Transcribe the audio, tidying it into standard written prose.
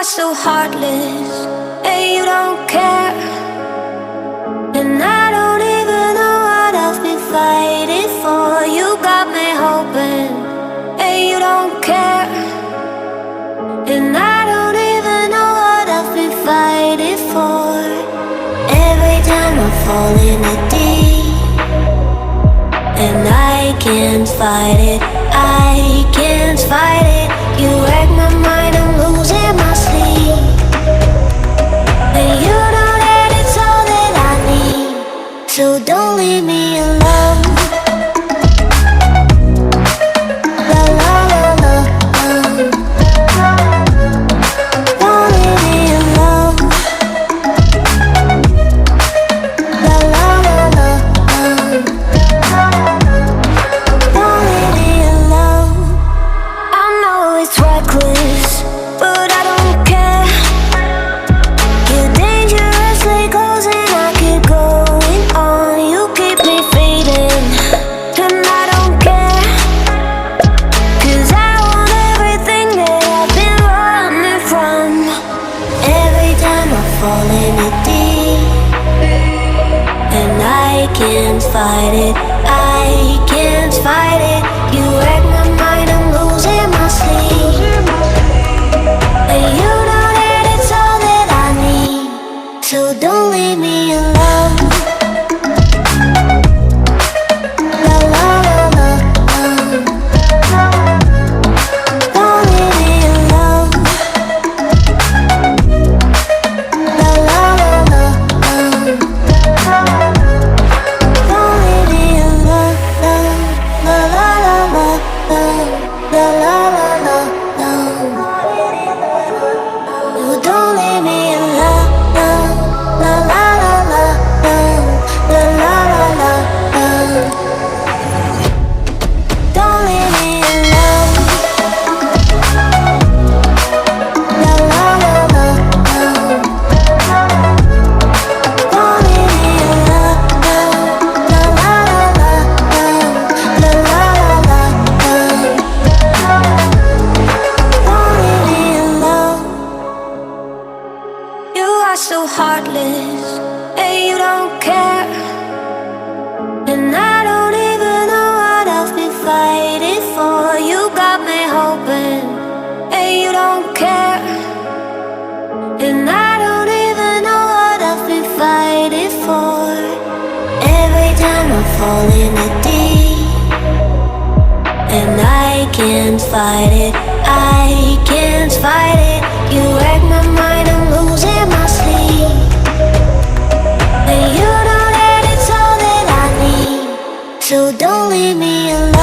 are so heartless, and you don't care. And I don't even know what I've been fighting for. You got me hoping, and you don't care. And I don't even know what I've been fighting for. Every time I fall in the deep, and I can't fight it, I can't fight it. You wreck my mind, I'm losing my sleep. And you know that it's all that I need, so don't leave me alone. La la la la, don't leave me alone. La la la la, don't leave me alone. I know it's reckless, but I don't care. You're dangerously close and I keep going on. You keep me fading, and I don't care. 'Cause I want everything that I've been running from. Every time I fall in the deep, and I can't fight it, I can't fight it. You wreck my mind, I'm losing my sleep. And you know that it's all that I need, so don't leave me alone. La la la la, don't leave me alone. La la la la, don't leave me alone. La la la la, la la la la, no, don't leave me alone. La la la la, la la la la, don't leave me alone. La la la la, don't leave me alone. La la la la, la la la la, don't leave me alone. You are so heartless, and you don't care. And I don't even know what I've been fighting for. You got me hoping, and you don't care. And I don't even know what I've been fighting for. Every time I fall in the deep, and I can't fight it, I can't fight it. You wreck my mind, I'm losing my sleep. And you know that it's all that I need, so don't leave me alone.